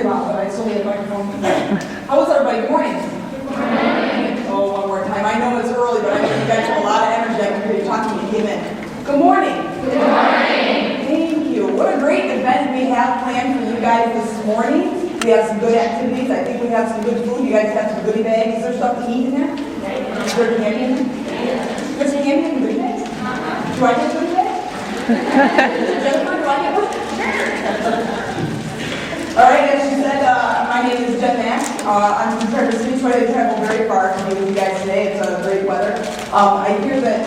loud, but I still need a microphone. How is everybody? Good morning. Oh, one more time. I know it's early, but I know you guys have a lot of energy. I can hear you talking when you came in. Good morning. Good morning. Thank you. What a great event we have planned for you guys this morning. We have some good activities. I think we have some good food. You guys have some goodie bags. Is there stuff to eat in there? Is there candy in there? There's candy in the goodie bags? Do I get goodie bags? Jennifer, do I get one? All right, as she said, my name is Jen Mack. I'm from Traverse City, so I didn't travel very far to be with you guys today. It's great weather. I hear that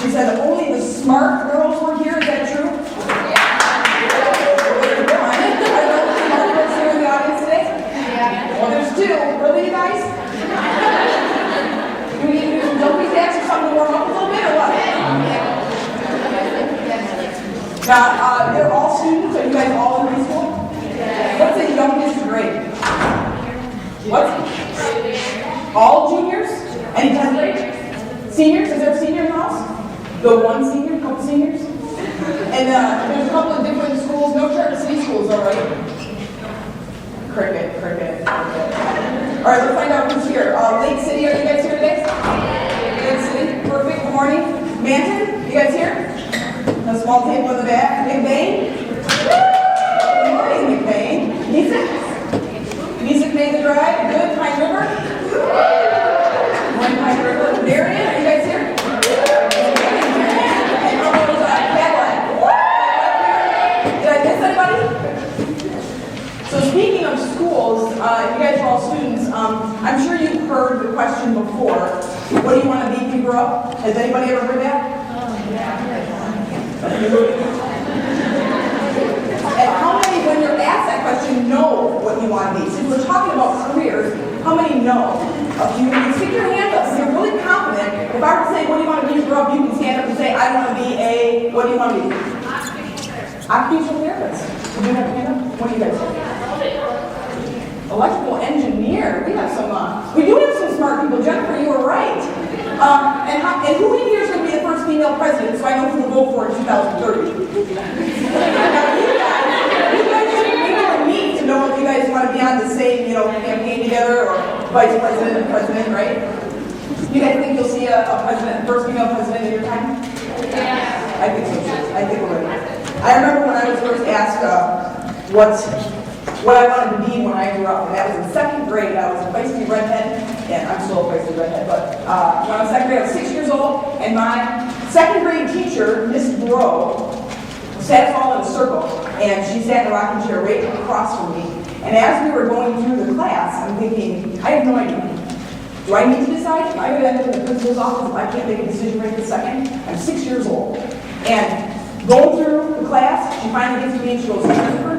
she said that only the smart girls were here. Is that true? Well, there's two. Really, you guys? Do we need to do some jumping jacks or something to warm up a little bit, or what? Now, they're all students. Are you guys all in high school? What's the youngest grade? What? All juniors? Any 10th grade? Seniors? Is there a senior in the house? The one senior? A couple seniors? And there's a couple of different schools. No Traverse City schools, all right? Cricket. All right, let's find out who's here. Lake City, are you guys here today? Lake City, perfect. Good morning. Manton, you guys here? A small table in the back. McBain? Good morning, McBain. Music made the drive. Good. Pine River? Good morning, Pine River. Marion, are you guys here? And how about Cadillac? Did I miss anybody? So speaking of schools, you guys are all students. I'm sure you've heard the question before. What do you want to be when you grow up? Has anybody ever heard that? And how many, when you're asked that question, know what you want to be? Since we're talking about careers, how many know? If you can stick your hand up, if you're really confident, if I were to say, what do you want to be when you grow up, you can stand up and say, I want to be a, what do you want to be? Occupational therapist. Do you have a hand up? What do you guys think? Electrical engineer. We have some, we do have some smart people. Jennifer, you were right. And who in here is going to be the first female president, so I know who to vote for in 2030? Now, you guys should meet to know if you guys want to be on the same, campaign together, or vice president and president, right? You guys think you'll see a president, first female president in your time? Yeah. I think so too. I think we're ready. I remember when I was first asked what I wanted to be when I grew up, and that was in second grade. I was a feisty redhead, and I'm still a feisty redhead, but when I was second grade, I was 6 years old, and my second grade teacher, Miss Bro, sat us all in a circle, and she sat in a rocking chair right across from me. And as we were going through the class, I'm thinking, I have no idea. Do I need to decide? Am I going to end up in the principal's office if I can't make a decision right this second? I'm 6 years old. And going through the class, she finally gets to me and she goes, Jennifer,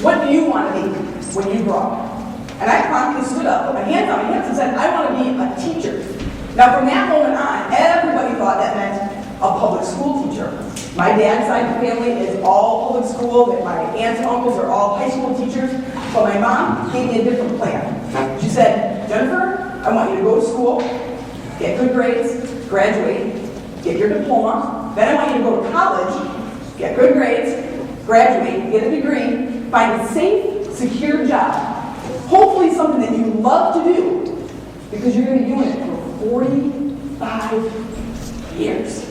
what do you want to be when you grow up? And I promptly stood up, put my hands on my hips, and said, I want to be a teacher. Now, from that moment on, everybody thought that meant a public school teacher. My dad's side of the family is all public school, that my aunts and uncles are all high school teachers, but my mom gave me a different plan. She said, Jennifer, I want you to go to school, get good grades, graduate, get your diploma, then I want you to go to college, get good grades, graduate, get a degree, find a safe, secure job, hopefully something that you love to do, because you're going to be doing it for 45 years.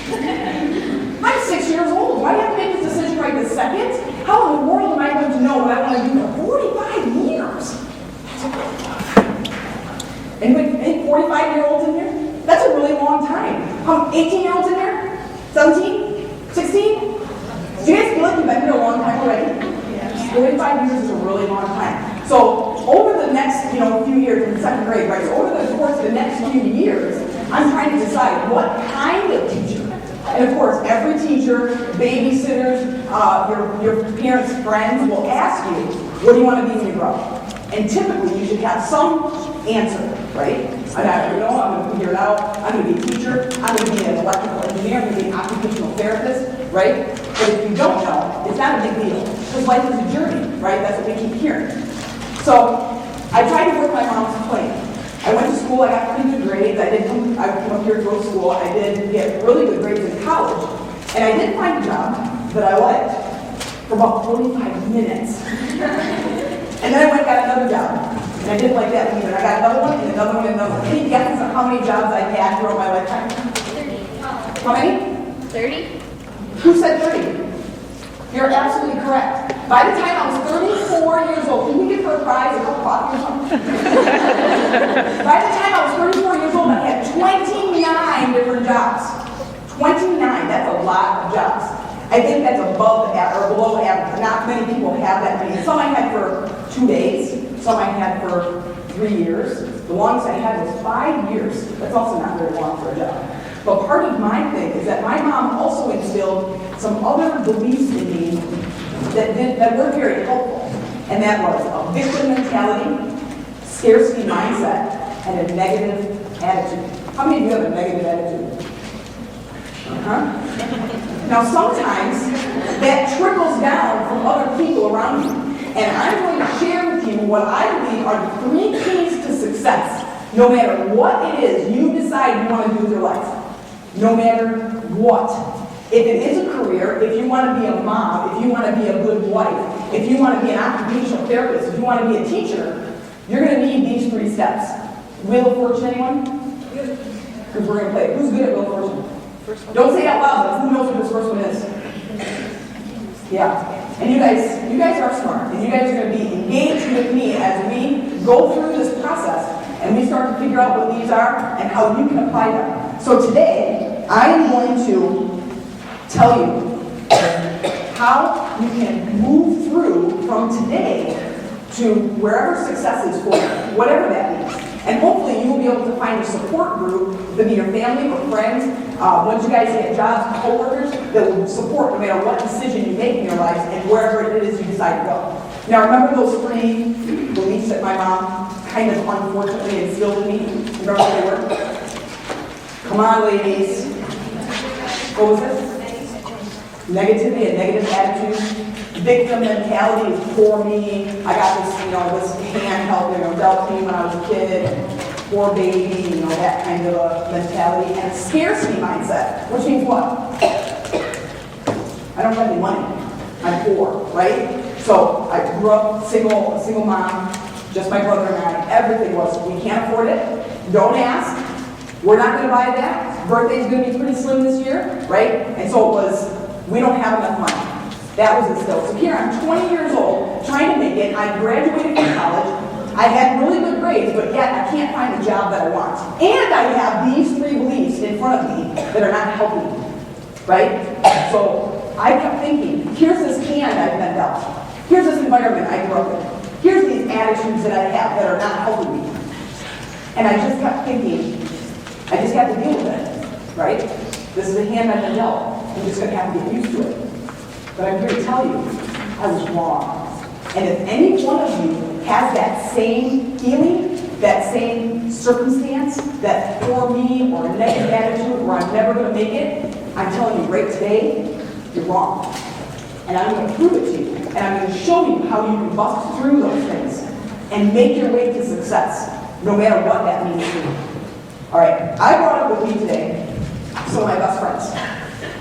I'm 6 years old. Do I have to make this decision right this second? How in the world am I going to know what I want to do for 45 years? Any 45-year-olds in here? That's a really long time. 18-year-olds in here? 17? 16? Do you guys feel like you've been here a long time already? 45 years is a really long time. So over the next, few years in second grade, right? So over the course of the next few years, I'm trying to decide what kind of teacher. And of course, every teacher, babysitters, your parents' friends will ask you, what do you want to be when you grow up? And typically, you should have some answer, right? I'm going to figure it out. I'm going to be a teacher. I'm going to be an electrical engineer. I'm going to be an occupational therapist, right? But if you don't know, it's not a big deal. Because life is a journey, right? That's what we keep hearing. So I tried to work my mom's plan. I went to school. I got pretty good grades. I came up here to go to school. I did get really good grades in college. And I did find a job that I liked. for about 45 minutes. And then I went and got another job. And I didn't like that either. I got another one and another one and another one. Any guesses on how many jobs I've had throughout my lifetime? 30. How many? 30? Who said 30? You're absolutely correct. By the time I was 34 years old, can you give her a prize, a cup of coffee or something? By the time I was 34 years old, I had 29 different jobs. 29, that's a lot of jobs. I think that's above the average, or below average. Not many people have that many. Some I had for 2 days, some I had for 3 years. The longest I had was 5 years. That's also not very long for a job. But part of my thing is that my mom also instilled some other beliefs in me that were very helpful. And that was a victim mentality, scarcity mindset, and a negative attitude. How many of you have a negative attitude? Now sometimes that trickles down from other people around you. And I'm going to share with you what I believe are the 3 keys to success, no matter what it is you decide you want to do with your life. No matter what. If it is a career, if you want to be a mom, if you want to be a good wife, if you want to be an occupational therapist, if you want to be a teacher, you're going to need these 3 steps. Wheel of Fortune, anyone? Because we're going to play it. Who's good at Wheel of Fortune? Don't say it out loud, but who knows what this first one is? Yeah. And you guys are smart, and you guys are going to be engaged with me as we go through this process, and we start to figure out what these are and how you can apply them. So today, I'm going to tell you how you can move through from today to wherever success is for you, whatever that means. And hopefully you will be able to find a support group, whether your family or friends, once you guys get jobs, co-workers, that will support no matter what decision you make in your life and wherever it is you decide to go. Now remember those 3 beliefs that my mom kind of unfortunately instilled in me? Remember what they were? Come on, ladies. What was it? Negativity and negative attitude. Victim mentality is poor me. I got this, this handheld, dealt to me when I was a kid. Poor baby, that kind of a mentality. And scarcity mindset, which means what? I don't have any money. I'm poor, right? So I grew up a single mom, just my brother and I. Everything was, we can't afford it. Don't ask. We're not going to buy that. Birthday's going to be pretty slim this year, right? And so it was, we don't have enough money. That was instilled. So here I'm 20 years old, trying to make it. I graduated from college. I had really good grades, but yet I can't find the job that I want. And I have these 3 beliefs in front of me that are not helping me, right? So I kept thinking, here's this hand I've been dealt. Here's this environment I grew up in. Here's these attitudes that I have that are not helping me. And I just kept thinking, I just have to deal with it, right? This is a hand I've been dealt. I'm just going to have to get used to it. But I'm here to tell you, I was wrong. And if any one of you has that same feeling, that same circumstance, that poor me or a negative attitude or I'm never going to make it, I'm telling you right today, you're wrong. And I'm going to prove it to you. And I'm going to show you how you can bust through those things and make your way to success, no matter what that means to you. All right, I brought up with me today some of my best friends.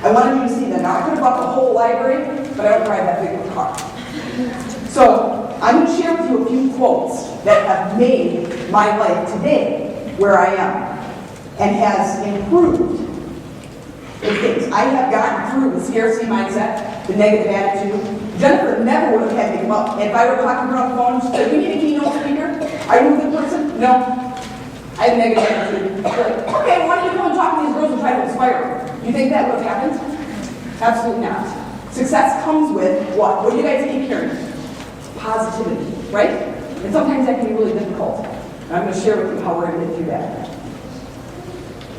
I wanted you to see them. Now, I could have brought the whole library, but I don't drive that big of a car. So, I'm going to share with you a few quotes that have made my life today where I am and has improved the things. I have gotten through the scarcity mindset, the negative attitude. Jennifer never would have had me come up. And if I were talking to her on the phone, she'd say, "We need a keynote speaker. Are you a good person?" No. I have a negative attitude. Like, okay, why don't you come and talk to these girls and try to inspire them? Do you think that would have happened? Absolutely not. Success comes with what? What do you guys keep hearing? Positivity, right? And sometimes that can be really difficult. And I'm going to share with you how we're going to get through that.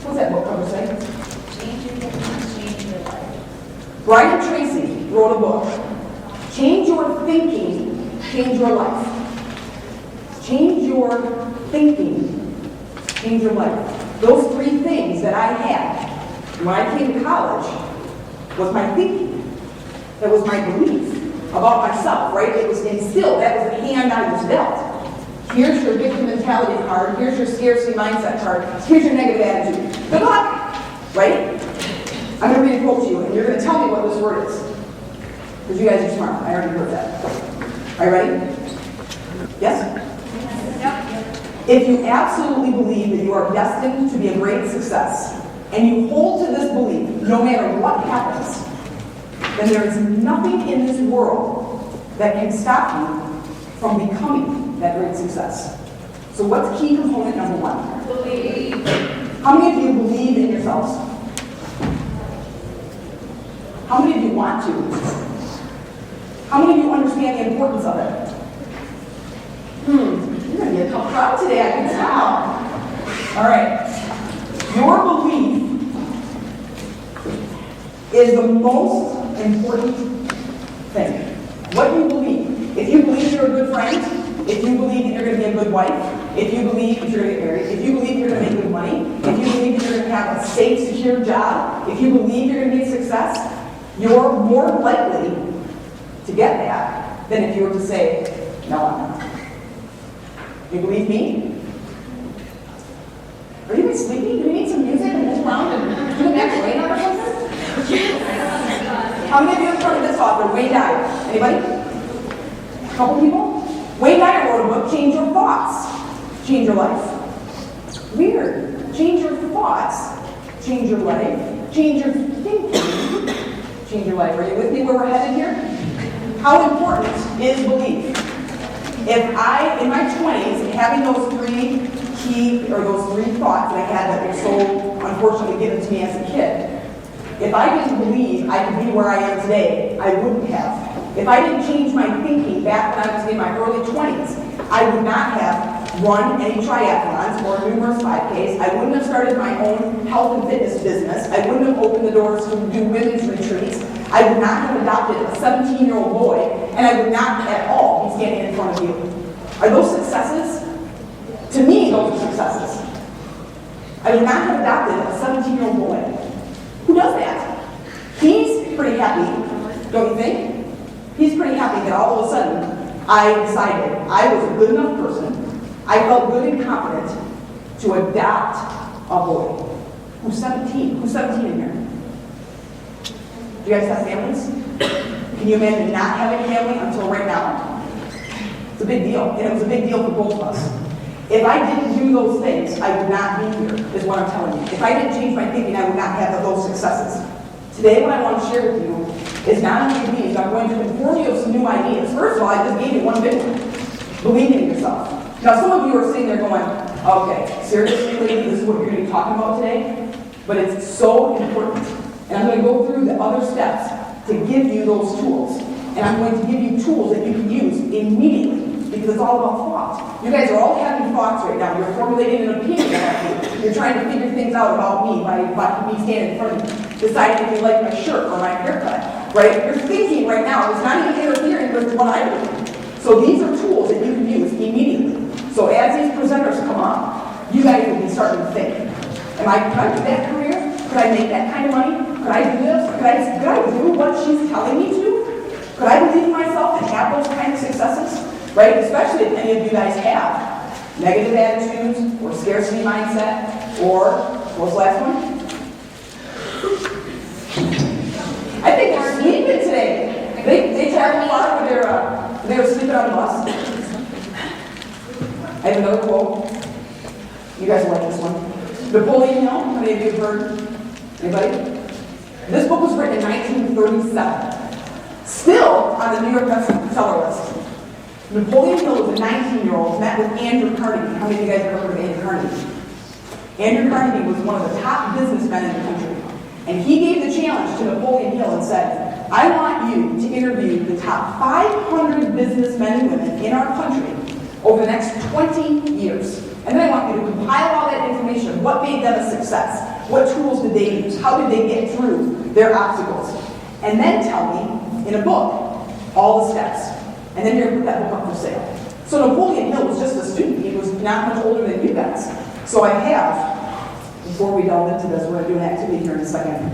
What's that book cover say? Change your thinking, change your life. Brian Tracy wrote a book. Change your thinking, change your life. Change your thinking, change your life. Those 3 things that I had when I came to college was my thinking. That was my belief about myself, right? It was instilled. That was the hand I was dealt. Here's your victim mentality card. Here's your scarcity mindset card. Here's your negative attitude. Good luck, right? I'm going to read a quote to you, and you're going to tell me what this word is. Because you guys are smart. I already heard that. Are you ready? Yes? If you absolutely believe that you are destined to be a great success, and you hold to this belief no matter what happens, then there is nothing in this world that can stop you from becoming that great success. So what's key component number one? Believe. How many of you believe in yourselves? How many of you want to? How many of you understand the importance of it? You're going to be a tough crowd today, I can tell. All right. Your belief is the most important thing. What you believe. If you believe you're a good friend, if you believe that you're going to be a good wife, if you believe that you're going to get married, if you believe you're going to make good money, if you believe that you're going to have a safe, secure job, if you believe you're going to be a success, you're more likely to get that than if you were to say, no, I'm not. You believe me? Are you guys sleepy? Do we need some music and move around and do the next Wayne or something? How many of you have heard of this author, Wayne Dyer? Anybody? A couple people? Wayne Dyer wrote a book, Change Your Thoughts, Change Your Life. Weird. Change your thoughts, change your life. Change your thinking, change your life. Are you with me where we're headed here? How important is belief? If I, in my 20s, having those three thoughts that I had that were so unfortunately given to me as a kid, if I didn't believe I could be where I am today, I wouldn't have. If I didn't change my thinking back when I was in my early 20s, I would not have run any triathlons or numerous 5Ks. I wouldn't have started my own health and fitness business. I wouldn't have opened the doors to do women's retreats. I would not have adopted a 17-year-old boy, and I would not at all be standing in front of you. Are those successes? To me, those are successes. I would not have adopted a 17-year-old boy. Who does that? He's pretty happy, don't you think? He's pretty happy that all of a sudden I decided I was a good enough person, I felt good and confident to adopt a boy. Who's 17? Who's 17 in here? Do you guys have families? Can you imagine not having a family until right now? It's a big deal, and it was a big deal for both of us. If I didn't do those things, I would not be here, is what I'm telling you. If I didn't change my thinking, I would not have those successes. Today, what I want to share with you is not only these, I'm going to inform you of some new ideas. First of all, I just gave you one big one. Believing in yourself. Now, some of you are sitting there going, okay, seriously, lady, this is what you're going to be talking about today? But it's so important. And I'm going to go through the other steps to give you those tools. And I'm going to give you tools that you can use immediately. Because it's all about thoughts. You guys are all having thoughts right now. You're formulating an opinion about me. You're trying to figure things out about me by me standing in front of you. Deciding if you like my shirt or my haircut. Right? Your thinking right now is not even interfering with what I'm doing. So these are tools that you can use immediately. So as these presenters come up, you guys will be starting to think. Could I do that career? Could I make that kind of money? Could I do this? Could I do what she's telling me to? Could I believe in myself and have those kind of successes? Right? Especially if any of you guys have negative attitudes or scarcity mindset or, what's the last one? I think they're sleeping today. They traveled far when they were sleeping on the bus. I have another quote. You guys will like this one. Napoleon Hill, how many of you have heard? Anybody? This book was written in 1937. Still on the New York bestseller list. Napoleon Hill was a 19-year-old, met with Andrew Carnegie. How many of you guys have heard of Andrew Carnegie? Andrew Carnegie was one of the top businessmen in the country. And he gave the challenge to Napoleon Hill and said, I want you to interview the top 500 businessmen and women in our country over the next 20 years. And then I want you to compile all that information. What made them a success? What tools did they use? How did they get through their obstacles? And then tell me, in a book, all the steps. And then you're going to put that book up for sale. So Napoleon Hill was just a student. He was not much older than you guys. So I have, before we delve into this, we're going to do an activity here in a second.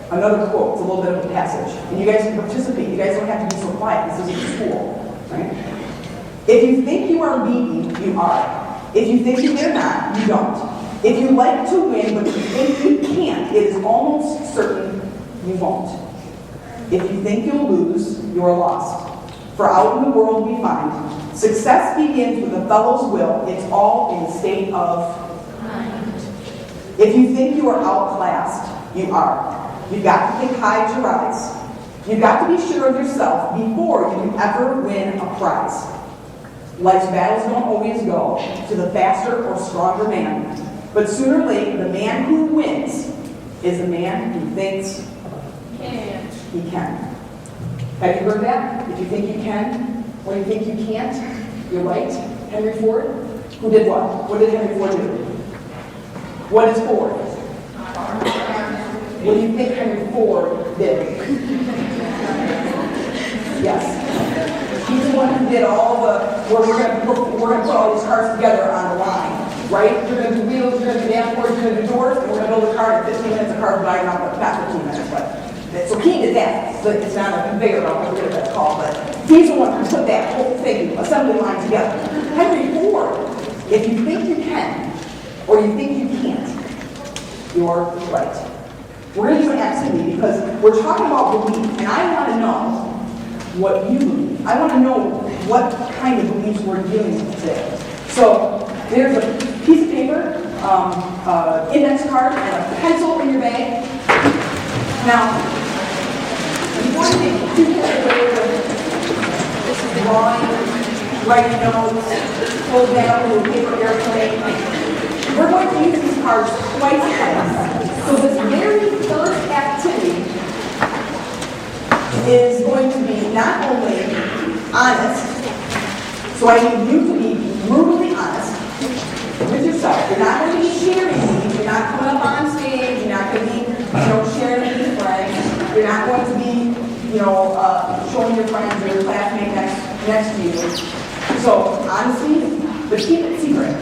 Another quote. It's a little bit of a passage. And you guys can participate. You guys don't have to be so quiet. This isn't school. Right? If you think you are beaten, you are. If you think you dare not, you don't. If you like to win, but you think you can't, it is almost certain you won't. If you think you'll lose, you're lost. For out in the world we find, success begins with a fellow's will. It's all in the state of Mind. if you think you are outclassed, you are. You've got to think high to rise. You've got to be sure of yourself before you can ever win a prize. Life's battles don't always go to the faster or stronger man, but sooner or later, the man who wins is the man who thinks Can. he can. Have you heard that? If you think you can, or you think you can't, you're right. Henry Ford, who did what? What did Henry Ford do? What is Ford? What do you think Henry Ford did? Yes. He's the one who did all the, where we're going to put all these cars together on the line, right? You're going to do wheels, you're going to do dashboards, you're going to do doors, and we're going to build a car in 15 minutes, a car flying around, but not 15 minutes, but. So he did that. So it's not a conveyor belt, I forget what that's called, but he's the one who put that whole thing, assembly line together. Henry Ford, if you think you can, or you think you can't, you're right. We're going to do an activity because we're talking about belief, and I want to know what you believe. I want to know what kind of beliefs we're dealing with today. So there's a piece of paper, index card, and a pencil in your bag. Now, before you think too carefully with drawing, writing notes, hold down a little paper airplane, we're going to use these cards twice a day. So this very first activity is going to be not only honest, so I need you to be brutally honest with yourself. You're not going to be sharing these. You're not coming up on stage. You're not going to be, sharing it with your friends. You're not going to be, showing your friends or your classmate next to you. So honesty, but keep it secret.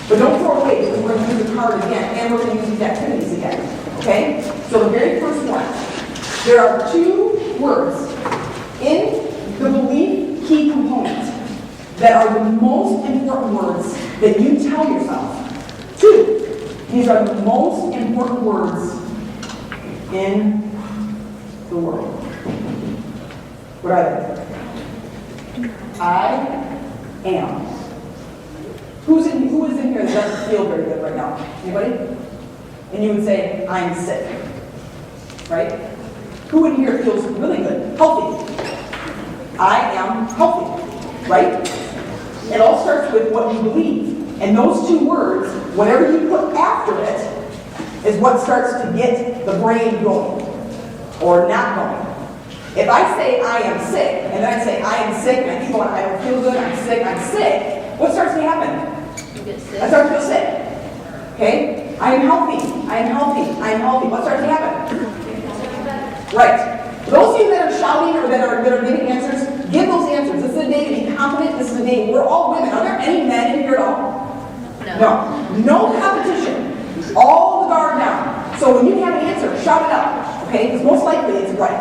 But don't throw it away because we're going to use the card again, and we're going to use these activities again. Okay? So the very first one, there are two words in the belief key component that are the most important words that you tell yourself. Two. These are the most important words in the world. What are they? I am. Who is in here that doesn't feel very good right now? Anybody? And you would say, I'm sick. Right? Who in here feels really good? Healthy. I am healthy. Right? It all starts with what you believe. And those two words, whatever you put after it, is what starts to get the brain going. Or not going. If I say I am sick, and then I say I am sick, and I keep going, I don't feel good, I'm sick, what starts to happen? You get sick. I start to feel sick. Okay? I am healthy. I am healthy. I am healthy. What starts to happen? Right. Those of you that are shouting or that are giving answers, give those answers. This is a day to be confident. This is a day. We're all women. Are there any men in here at all? No. No competition. All the guard down. So when you have an answer, shout it out. Okay? Because most likely it's right.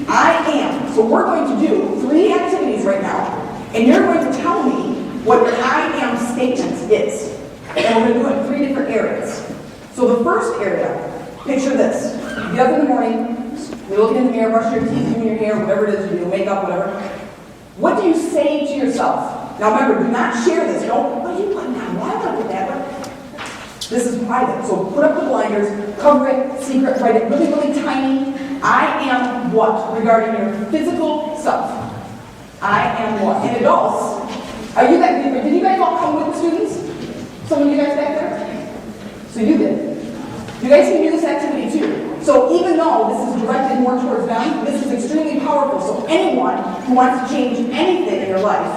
I am. So we're going to do 3 activities right now. And you're going to tell me what your I am statement is. And we're going to do it in 3 different areas. So the first area, picture this. You get up in the morning, you look in the mirror, brush your teeth, do your hair, whatever it is you do, makeup, whatever. What do you say to yourself? Now remember, do not share this. Don't, what are you putting on? Why would I put that? This is private. So put up the blinders, cover it, secret, write it really, really tiny. I am what regarding your physical self? I am what? And adults, did you guys all come with the students? Some of you guys back there? So you did. You guys can do this activity too. So even though this is directed more towards them, this is extremely powerful. So anyone who wants to change anything in your life,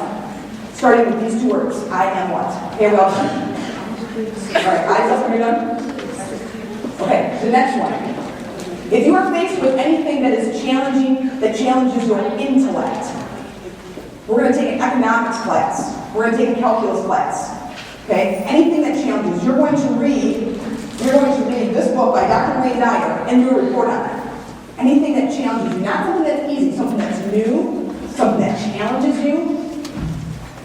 starting with these 2 words, I am what? Okay, well done. All right, eyes up when you're done. Okay, the next one. If you are faced with anything that is challenging, that challenges your intellect, we're going to take an economics class. We're going to take a calculus class. Okay? Anything that challenges, you're going to read this book by Dr. Wayne Dyer and do a report on it. Anything that challenges you, not something that's easy, something that's new, something that challenges you.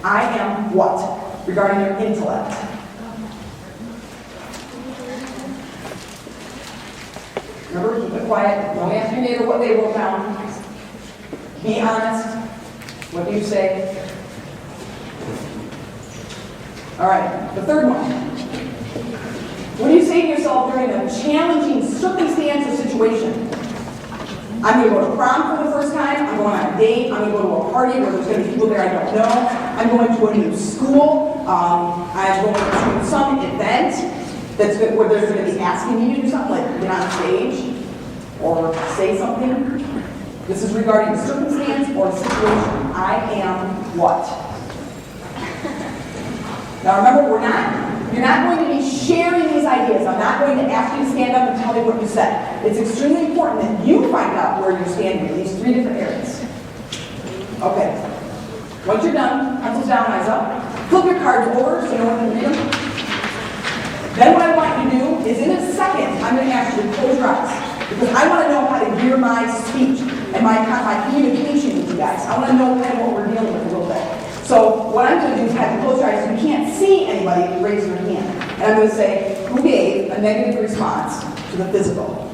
I am what? Regarding your intellect. Remember, keep it be quiet. Don't ask your neighbor what they wrote down. Be honest. What do you say? All right, the third one. What do you say to yourself during a challenging circumstance or situation? I'm going to go to prom for the first time. I'm going on a date. I'm going to go to a party where there's going to be people there I don't know. I'm going to a new school. I'm going to some event where there's going to be asking me to do something, like get on stage or say something. This is regarding the circumstance or the situation. I am what? Now remember, you're not going to be sharing these ideas. I'm not going to ask you to stand up and tell me what you said. It's extremely important that you find out where you're standing in these 3 different areas. Okay. Once you're done, pencils down, eyes up. Flip your cards over so you know when to read them. Then what I want you to do is in a second, I'm going to ask you to close your eyes. Because I want to know how to gear my speech and my communication with you guys. I want to know kind of what we're dealing with a little bit. So what I'm going to do is have you close your eyes so you can't see anybody raise your hand. And I'm going to say, who gave a negative response to the physical?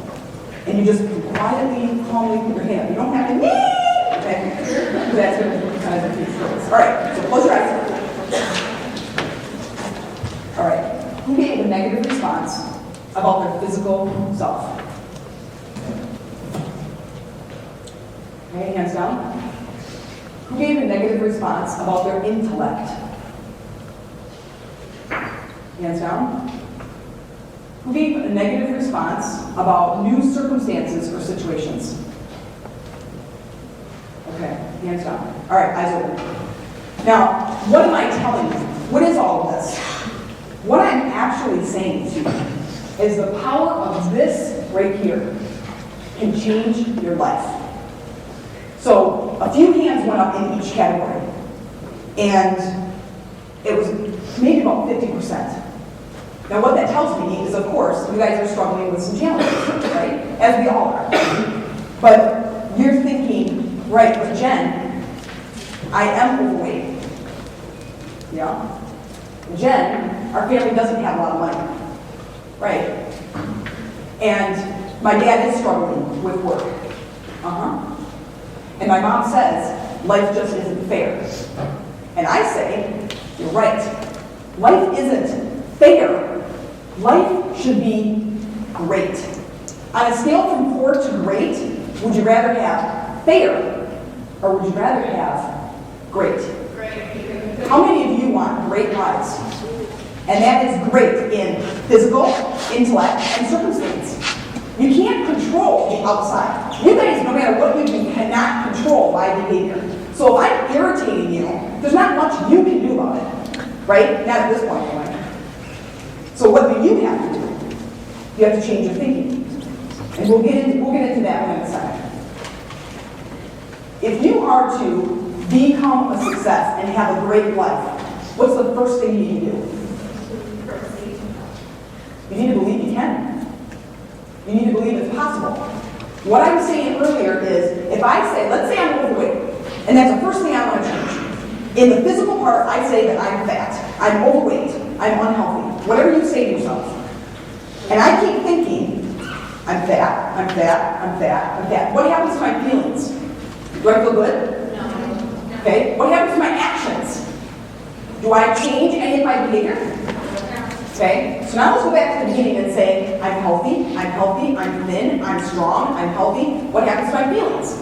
And you just quietly, calmly put your hand up. You don't have to, okay? Because that's going to kind of defeat purpose. All right, so close your eyes. All right, who gave a negative response about their physical self? Okay, hands down. Who gave a negative response about their intellect? Hands down. Who gave a negative response about new circumstances or situations? Okay, hands down. All right, eyes open. Now, what am I telling you? What is all of this? What I'm actually saying to you is the power of this right here can change your life. So a few hands went up in each category, and it was maybe about 50%. Now what that tells me is, of course, you guys are struggling with some challenges, right? As we all are. But you're thinking, right, but Jen, I am overweight. Yeah? Jen, our family doesn't have a lot of money. Right? And my dad is struggling with work. And my mom says, life just isn't fair. And I say, you're right. Life isn't fair. Life should be great. On a scale from 4 to great, would you rather have fair or would you rather have great? Great. How many of you want great lives? And that is great in physical, intellect, and circumstance. You can't control the outside. You guys, no matter what you do, cannot control my behavior. So if I'm irritating you, there's not much you can do about it. Right? Not at this point, anyway. So what do you have to do? You have to change your thinking. And we'll get into that one in a second. If you are to become a success and have a great life, what's the first thing you need to do? You need to believe you can. You need to believe it's possible. What I was saying earlier is, if I say, let's say I'm overweight, and that's the first thing I want to change. In the physical part, I say that I'm fat, I'm overweight, I'm unhealthy. Whatever you say to yourself. And I keep thinking, I'm fat, I'm fat, I'm fat, I'm fat. What happens to my feelings? Do I feel good? No. Okay. What happens to my actions? Do I change any of my behavior? Okay, so now let's go back to the beginning and say, I'm healthy, I'm thin, I'm strong, I'm healthy. What happens to my feelings?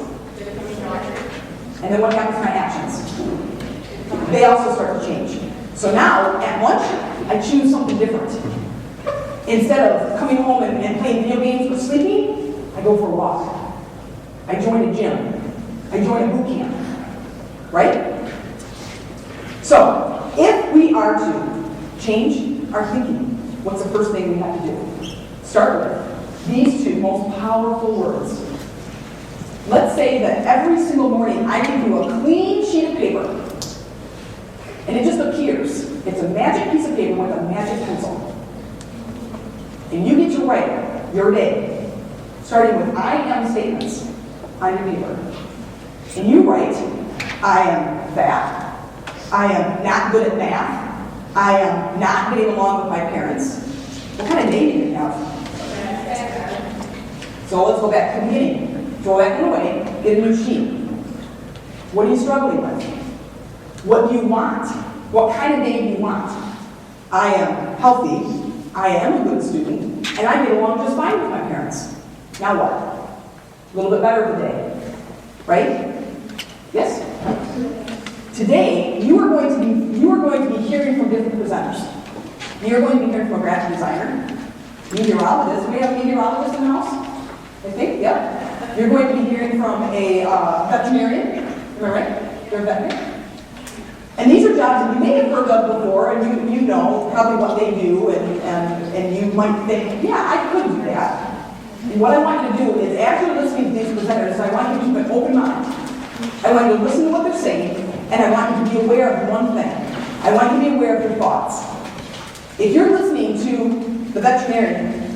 And then what happens to my actions? They also start to change. So now, at lunch, I choose something different. Instead of coming home and playing video games or sleeping, I go for a walk. I join a gym. I join a boot camp. Right? So, if we are to change our thinking, what's the first thing we have to do? Start with these 2 most powerful words. Let's say that every single morning I give you a clean sheet of paper, and it just appears. It's a magic piece of paper with a magic pencil. And you get to write your day, starting with I am statements on your paper. And you write, I am fat, I am not good at math, I am not getting along with my parents. What kind of day do you have? So let's go back to the beginning. Throw that one away, get a new sheet. What are you struggling with? What do you want? What kind of day do you want? I am healthy, I am a good student, and I get along just fine with my parents. Now what? A little bit better of a day, right? Yes? Today, you are going to be hearing from different presenters. You're going to be hearing from a graphic designer, meteorologist. Do we have a meteorologist in the house? I think, yep. You're going to be hearing from a veterinarian. Am I right? You're a veterinarian. And these are jobs that you may have heard of before, and you know probably what they do, and you might think, yeah, I could do that. And what I want you to do is, after listening to these presenters, I want you to keep an open mind. I want you to listen to what they're saying, and I want you to be aware of one thing. I want you to be aware of your thoughts. If you're listening to the veterinarian,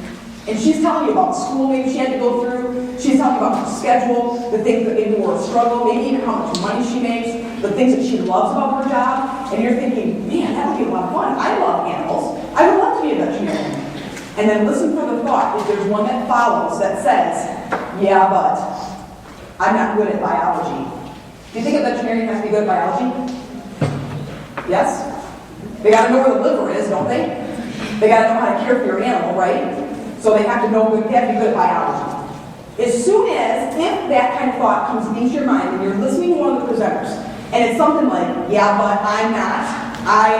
and she's telling you about school maybe she had to go through, she's telling you about her schedule, the things that maybe were a struggle, maybe even how much money she makes, the things that she loves about her job, and you're thinking, man, that would be a lot of fun. I love animals. I would love to be a veterinarian. And then listen for the thought, if there's one that follows that says, yeah, but I'm not good at biology. Do you think a veterinarian has to be good at biology? Yes? They gotta know where the liver is, don't they? They gotta know how to care for your animal, right? So they have to know, they have to be good at biology. As soon as, if that kind of thought comes into your mind and you're listening to one of the presenters, and it's something like, yeah, but I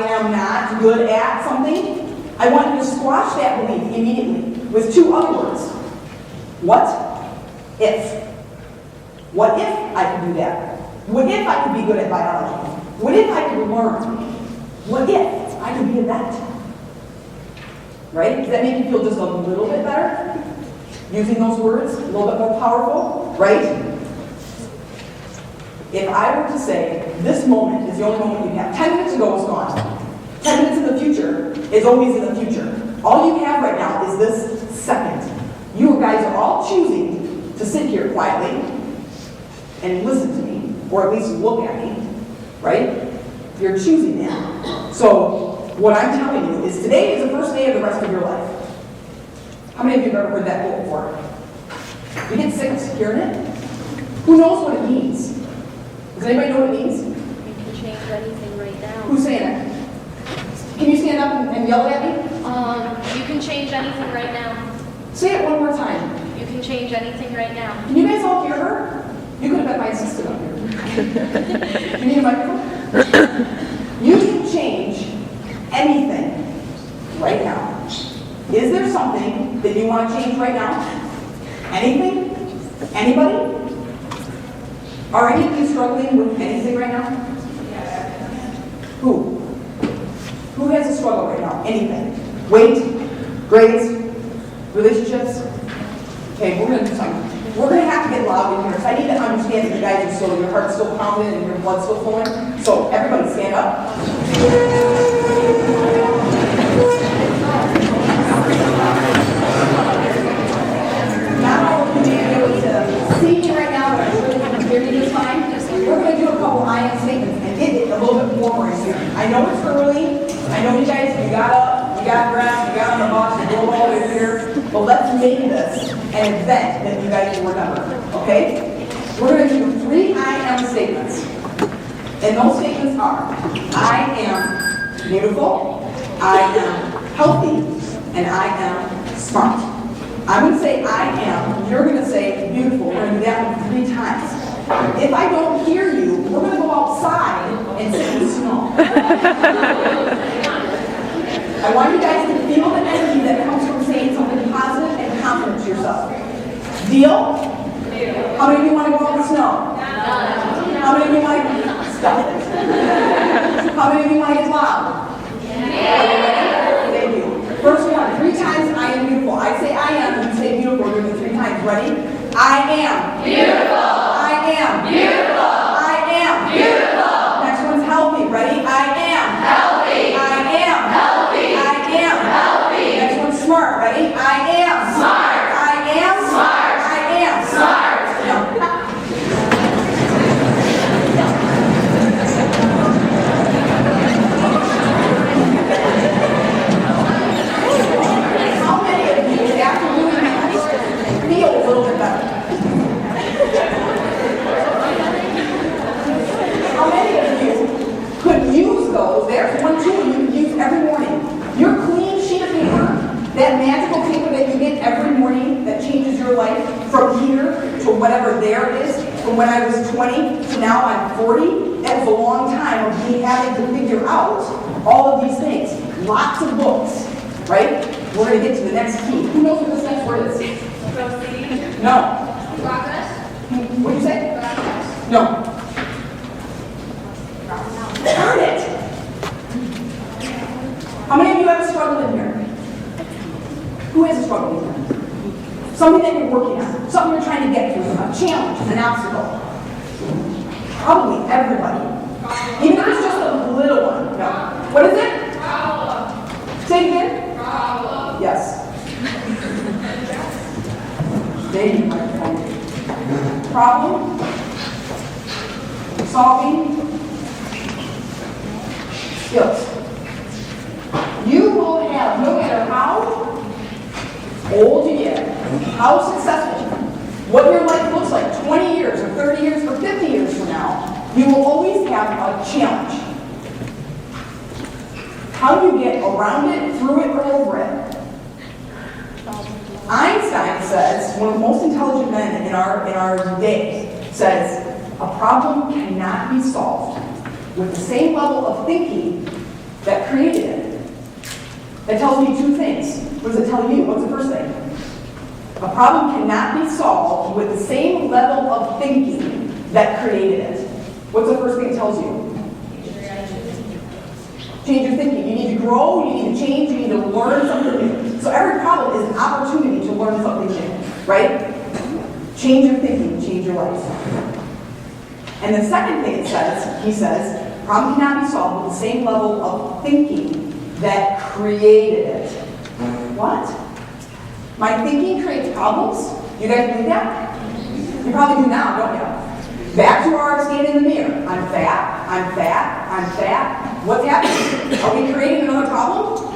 am not good at something, I want you to squash that belief immediately with two other words. What if? What if I could do that? What if I could be good at biology? What if I could learn? What if I could be a vet? Right? Does that make you feel just a little bit better? Using those words, a little bit more powerful, right? If I were to say, this moment is the only moment you have. 10 minutes ago is gone. 10 minutes in the future is always in the future. All you have right now is this second. You guys are all choosing to sit here quietly and listen to me, or at least look at me, right? You're choosing that. So, what I'm telling you is today is the first day of the rest of your life. How many of you have ever heard that quote before? You get sick of hearing it? Who knows what it means? Does anybody know what it means? You can change anything right now. Who's saying it? Can you stand up and yell at me? You can change anything right now. Say it one more time. You can change anything right now. Can you guys all hear her? You could have been my assistant up here. You need a microphone? You can change anything right now. Is there something that you want to change right now? Anything? Anybody? Are any of you struggling with anything right now? Who? Who has a struggle right now? Anything? Weight? Grades? Relationships? Okay, we're going to do something. We're going to have to get loud in here, so I need to understand that you guys are still, your heart's still pounding and your blood's still flowing. So everybody stand up. Now we're going to be able to see me right now, but I really want to hear me this time. We're going to do a couple I am statements and get it a little bit warmer in here. I know it's early. I know you guys, you got up, you got dressed, you got on the bus, you drove all the way here. But let's make this an event that you guys will remember, okay? We're going to do 3 I am statements. And those statements are, I am beautiful, I am healthy, and I am smart. I'm going to say I am, you're going to say beautiful. We're going to do that one 3 times. If I don't hear you, we're going to go outside and sit in the snow. I want you guys to feel the energy that comes from saying something positive and confident to yourself. Deal? How many of you want to go out in the snow? How many of you want to stop it? How many of you want to get loud? Thank you. First one, 3 times I am beautiful. I say I am, and you say beautiful. We're doing it 3 times. Ready? I am beautiful. I am beautiful. I am beautiful. Next one's healthy. Ready? I am healthy. I am healthy. I am healthy. Next one's smart. Ready? I am smart. I am smart. I am smart. How many of you, after doing that, feel a little bit there's one tool you can use every morning. Your clean sheet of paper, that magical paper that you get every morning that changes your life from here to whatever there is, from when I was 20 to now I'm 40, that was a long time of me having to figure out all of these things. Lots of books, right? We're going to get to the next key. Who knows what this next word is? Proceed. No. Progress. What did you say? Progress. No. Darn it! How many of you have a struggle in here? Who has a struggle in here? Something that you're working on, something you're trying to get through, a challenge, an obstacle. Probably everybody. Even if it's just a little one. No. What is it? Problem. Say it again. Problem. Yes. There you microphone. Problem. Solving. Skills. You will have, no matter how old you get, how successful, what your life looks like 20 years or 30 years or 50 years from now, you will always have a challenge. How do you get around it, through it, or over it? Einstein says, one of the most intelligent men in our day, says, a problem cannot be solved with the same level of thinking that created it. That tells me two things. What does it tell you? What's the first thing? A problem cannot be solved with the same level of thinking that created it. What's the first thing it tells you? Change your thinking. You need to grow, you need to change, you need to learn something new. So every problem is an opportunity to learn something new, right? Change your thinking, change your life. And the second thing it says, he says, problem cannot be solved with the same level of thinking that created it. What? My thinking creates problems? You guys believe that? You probably do now, don't you? Back to our stand in the mirror. I'm fat, I'm fat, I'm fat. What's happening? Are we creating another problem?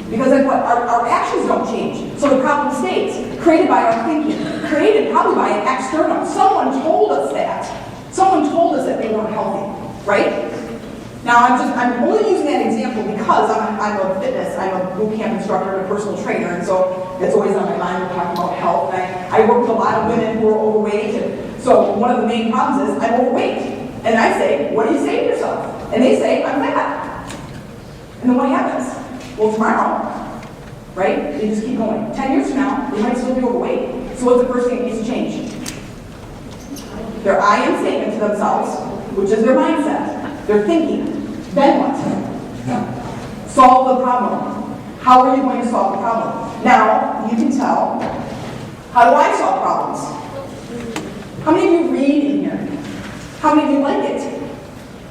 Because of what? Our actions don't change. So the problem stays. Created by our thinking. Created probably by an external. Someone told us that. Someone told us that we weren't healthy, right? Now, I'm only using that example because I'm a boot camp instructor and a personal trainer, and so it's always on my mind. We're talking about health, and I work with a lot of women who are overweight, and so one of the main problems is I'm overweight. And I say, what do you say to yourself? And they say, I'm fat. And then what happens? Well, tomorrow, right, they just keep going. 10 years from now, they might still be overweight. So what's the first thing that needs to change? Their I am statement to themselves, which is their mindset. They're thinking. Then what? Solve the problem. How are you going to solve the problem? Now, you can tell, how do I solve problems? How many of you read in here? How many of you like it?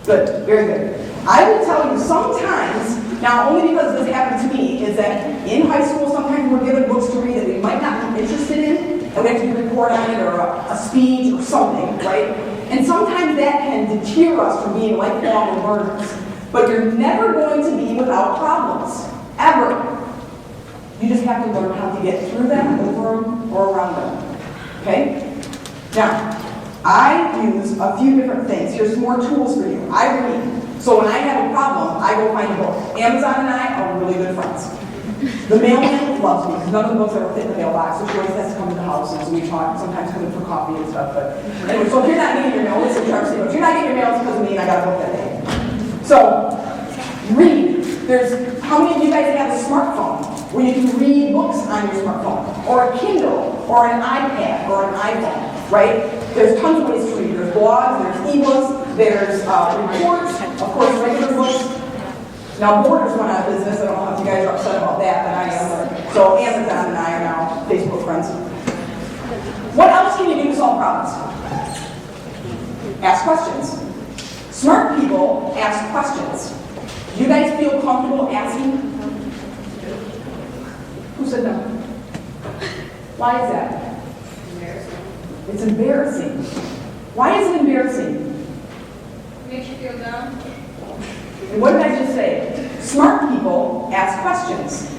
Good, very good. I will tell you sometimes, now only because this happened to me, is that in high school sometimes we're given books to read that we might not be interested in, and we have to do a report on it or a speech or something, right? And sometimes that can deter us from being lifelong learners. But you're never going to be without problems, ever. You just have to learn how to get through them, over them, or around them. Okay? Now, I use a few different things. Here's some more tools for you. I read. So when I have a problem, I go find a book. Amazon and I are really good friends. The mailman loves me because none of the books ever fit in the mailbox, so she always has to come to the house, and so we talk, sometimes come in for coffee and stuff. But anyway, so if you're not getting your mail, listen to our statement. If you're not getting your mail, it's because of me and I got a book that day. So, read. There's, how many of you guys have a smartphone where you can read books on your smartphone? Or a Kindle, or an iPad, or an iPhone, right? There's tons of ways to read. There's blogs, there's ebooks, there's reports, of course, regular books. Now, Borders went out of business. I don't know if you guys are upset about that, but I am. So Amazon and I are now Facebook friends. What else can you do to solve problems? Ask questions. Smart people ask questions. Do you guys feel comfortable asking? Who said no? Why is that? It's embarrassing. Why is it embarrassing? Makes you feel dumb. And what did I just say? Smart people ask questions.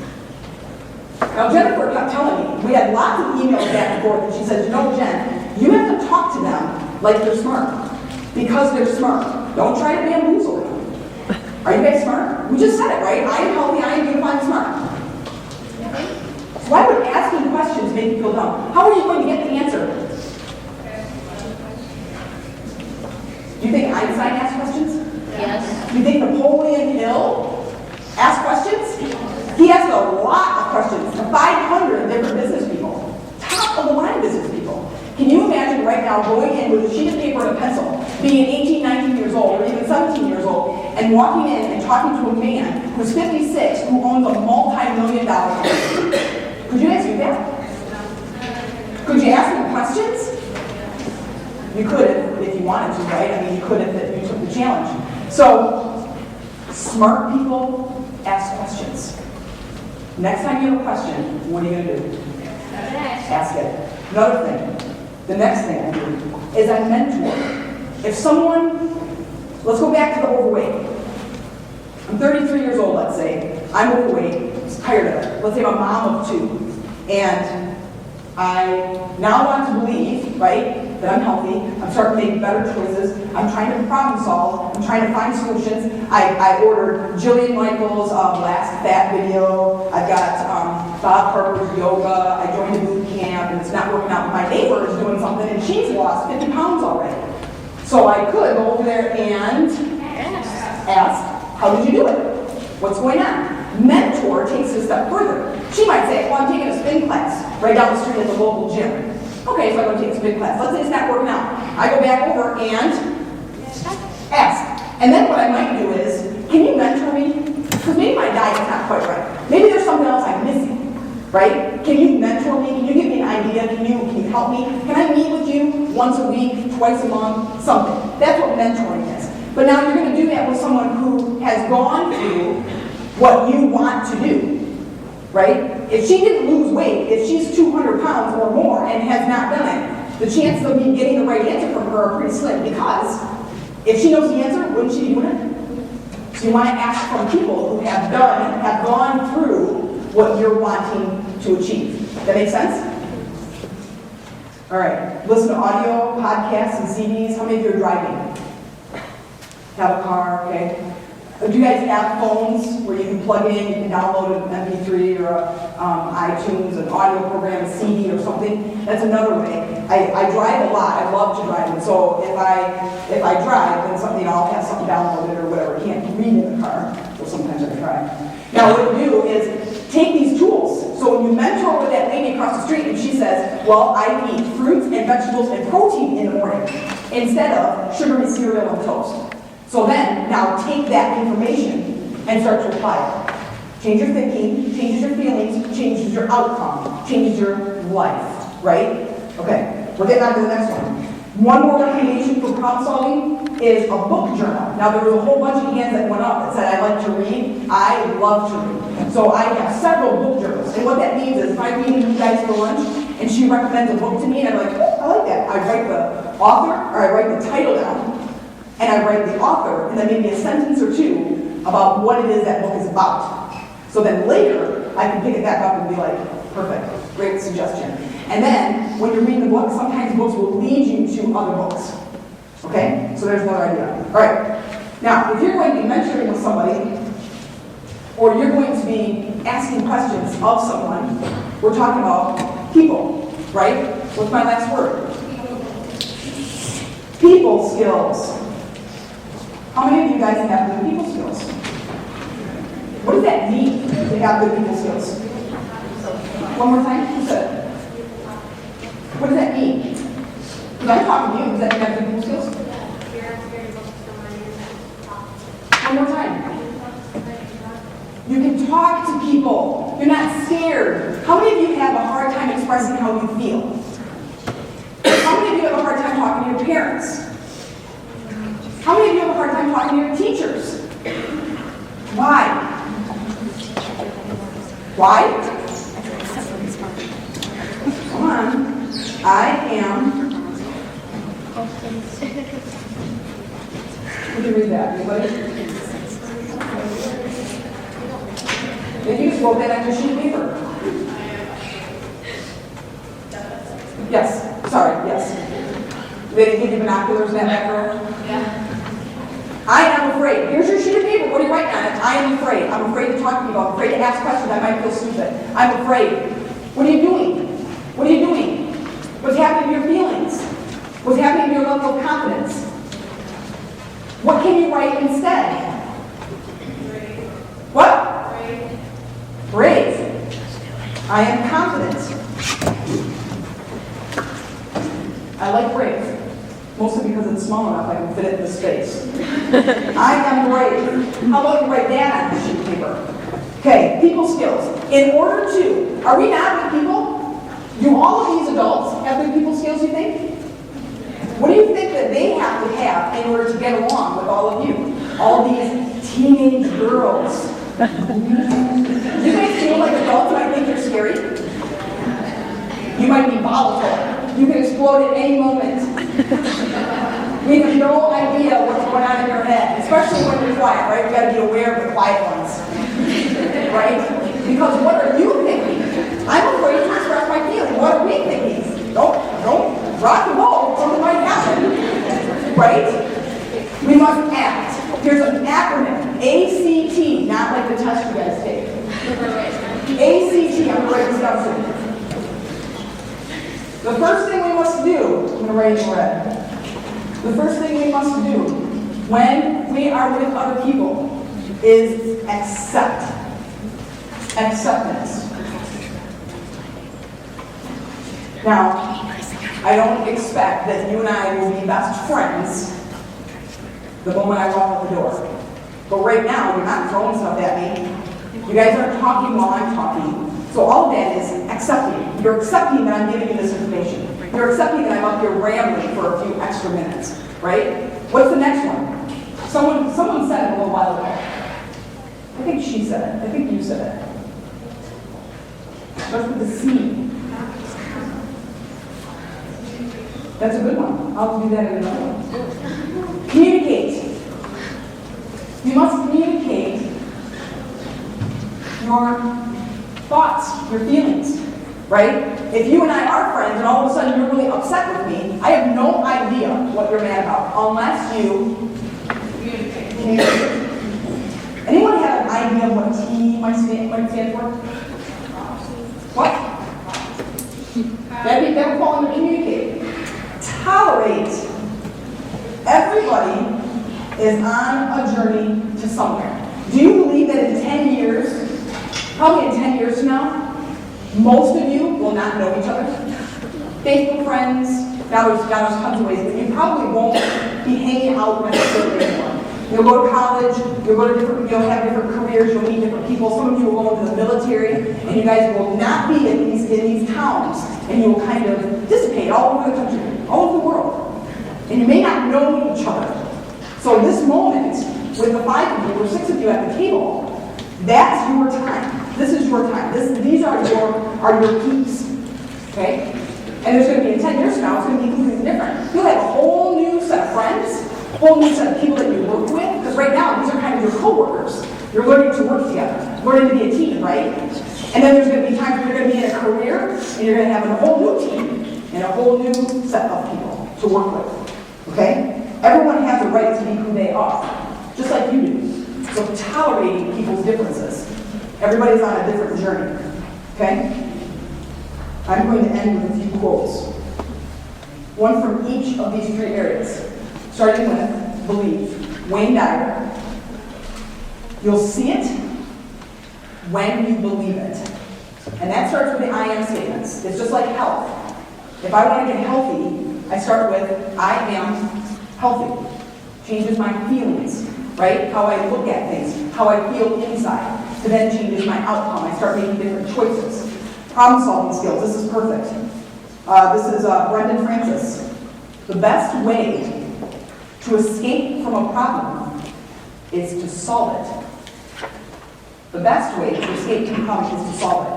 Now, Jennifer kept telling me, we had lots of emails back and forth, and she said, you know, Jen, you have to talk to them like they're smart. Because they're smart. Don't try to bamboozle them. Are you guys smart? We just said it, right? I am healthy, I am beautiful, I'm smart. So why would asking questions make you feel dumb? How are you going to get the answer? Do you think Einstein asked questions? Yes. Do you think Napoleon Hill asked questions? He asked a lot of questions to 500 different business people, top of the line business people. Can you imagine right now going in with a sheet of paper and a pencil, being 18, 19 years old, or even 17 years old, and walking in and talking to a man who's 56 who owns a multi-million-dollar company? Could you guys do that? Could you ask him questions? You could if you wanted to, right? I mean, you could if you took the challenge. So, smart people ask questions. Next time you have a question, what are you going to do? Ask it. Another thing, the next thing I do is I mentor. If someone, let's go back to the overweight. I'm 33 years old, let's say. I'm overweight, I'm tired of it. Let's say I'm a mom of 2. And I now want to believe, right, that I'm healthy. I'm starting to make better choices. I'm trying to problem solve. I'm trying to find solutions. I ordered Jillian Michaels' last fat video. I've got Bob Harper's yoga. I joined a boot camp, and it's not working out. My neighbor is doing something, and she's lost 50 pounds already. So I could go over there and ask, how did you do it? What's going on? Mentor takes it a step further. She might say, well, I'm taking a spin class right down the street at the local gym. Okay, so I'm going to take a spin class. Let's say it's not working out. I go back over and ask. And then what I might do is, can you mentor me? Because maybe my diet's not quite right. Maybe there's something else I'm missing, right? Can you mentor me? Can you give me an idea? Can you help me? Can I meet with you once a week, twice a month, something? That's what mentoring is. But now you're going to do that with someone who has gone through what you want to do, right? If she didn't lose weight, if she's 200 pounds or more and has not done it, the chances of me getting the right answer from her are pretty slim, because if she knows the answer, wouldn't she be doing it? So you want to ask from people who have gone through what you're wanting to achieve. That make sense? All right, listen to audio, podcasts, and CDs. How many of you are driving? Have a car, okay? Do you guys have phones where you can plug in, you can download an MP3 or iTunes, an audio program, a CD or something? That's another way. I drive a lot. I love to drive. And so if I drive, then something, I'll have something downloaded or whatever. I can't read in the car, so sometimes I try. Now what you do is take these tools. So when you mentor with that lady across the street and she says, well, I eat fruits and vegetables and protein in the morning instead of sugary cereal and toast. So then, now take that information and start to apply it. Change your thinking, changes your feelings, changes your outcome, changes your life, right? Okay, we're getting on to the next one. One more recommendation for problem solving is a book journal. Now there was a whole bunch of hands that went up that said, I like to read. I love to read. So I have several book journals. And what that means is if I meet with you guys for lunch and she recommends a book to me and I'm like, oh, I like that. I write the author, or I write the title down, and I write the author, and then maybe a sentence or two about what it is that book is about. So then later, I can pick it back up and be like, perfect, great suggestion. And then, when you're reading the book, sometimes books will lead you to other books. Okay? So there's another idea. All right. Now, if you're going to be mentoring with somebody, or you're going to be asking questions of someone, we're talking about people, right? What's my last word? People skills. How many of you guys have good people skills? What does that mean to have good people skills? One more time? Who said it? What does that mean? Because I'm talking to you. Does that mean I have good people skills? One more time. You can talk to people. You're not scared. How many of you have a hard time expressing how you feel? How many of you have a hard time talking to your parents? How many of you have a hard time talking to your teachers? Why? Why? Come on. I am. Would you read that? Anybody? Did you just wrote that on your sheet of paper? Yes. Sorry. Yes. They didn't give you binoculars in that back row? Yeah. I am afraid. Here's your sheet of paper. What are you writing I am afraid. I'm afraid to talk to people. I'm afraid to ask questions. I might feel stupid. I'm afraid. What are you doing? What are you doing? What's happening to your feelings? What's happening to your level of confidence? What can you write instead? What? Brave. I am confident. I like brave. Mostly because it's small enough I can fit it in the space. I am brave. How about you write that on a sheet of paper? Okay, people skills. In order to, are we not good people? Do all of these adults have good people skills, you think? What do you think that they have to have in order to get along with all of you? All these teenage girls. Do you guys feel like adults might think you're scary? You might be volatile. You can explode at any moment. We have no idea what's going on in your head, especially when you're quiet, right? We got to be aware of the quiet ones, right? Because what are you thinking? I'm afraid to express my feelings. What are we thinking? Don't rock and roll. Something might happen, right? We must act. Here's an acronym: ACT, not like the test you guys take. ACT. I'm going to write this down for you. The first thing we must do, I'm going to write in red. The first thing we must do when we are with other people is accept. Acceptance. Now, I don't expect that you and I will be best friends the moment I walk out the door. But right now, you're not throwing stuff at me. You guys aren't talking while I'm talking. So all of that is accepting. You're accepting that I'm giving you this information. You're accepting that I'm up here rambling for a few extra minutes, right? What's the next one? Someone said it a little while ago. I think she said it. I think you said it. Starts with the C. That's a good one. I'll do that in another one. Communicate. You must communicate your thoughts, your feelings, right? If you and I are friends and all of a sudden you're really upset with me, I have no idea what you're mad about unless you communicate. Anyone have an idea of what T might stand for? What? That would fall under communicate. Tolerate. Everybody is on a journey to somewhere. Do you believe that in 10 years, probably in 10 years from now, most of you will not know each other? Facebook friends, now there's tons of ways, but you probably won't be hanging out necessarily anymore. You'll go to college, you'll have different careers, you'll meet different people. Some of you will go into the military, and you guys will not be in these towns, and you will kind of dissipate all over the country, all over the world. And you may not know each other. So this moment, with the 5 of you or 6 of you at the table, that's your time. This is your time. These are your peaks. Okay? And there's going to be, in 10 years from now, it's going to be completely different. You'll have a whole new set of friends, a whole new set of people that you work with, because right now, these are kind of your coworkers. You're learning to work together, learning to be a team, right? And then there's going to be times when you're going to be in a career, and you're going to have a whole new team, and a whole new set of people to work with. Okay? Everyone has a right to be who they are, just like you do. So tolerating people's differences. Everybody's on a different journey. Okay? I'm going to end with a few quotes. One from each of these 3 areas. Starting with believe. Wayne Dyer. You'll see it when you believe it. And that starts with the I am statements. It's just like health. If I want to get healthy, I start with I am healthy. Changes my feelings, right? How I look at things, how I feel inside. So then changes my outcome. I start making different choices. Problem solving skills. This is perfect. This is Brendan Francis. The best way to escape from a problem is to solve it. The best way to escape from a problem is to solve it.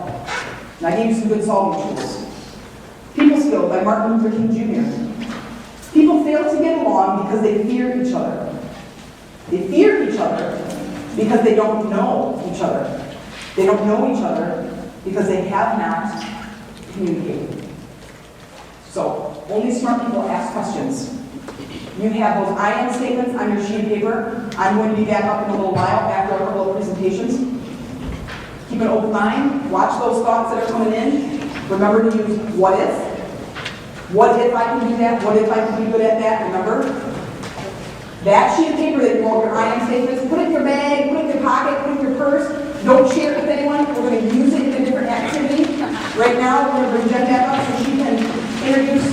And I gave you some good solving tools. People Skills by Martin Luther King Jr. People fail to get along because they fear each other. They fear each other because they don't know each other. They don't know each other because they have not communicated. So, only smart people ask questions. You have those I am statements on your sheet of paper. I'm going to be back up in a little while after a couple of presentations. Keep an open mind. Watch those thoughts that are coming in. Remember to use what if. What if I can do that? What if I can be good at that? Remember? That sheet of paper that you wrote your I am statements, put it in your bag, put it in your pocket, put it in your purse. Don't share it with anyone. We're going to use it in a different activity. Right now, we're going to bring Jen back up so she can introduce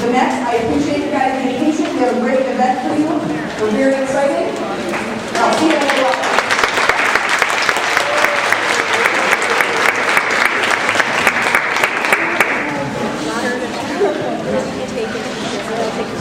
the next. I appreciate you guys being patient. We have a great event for you. We're very excited.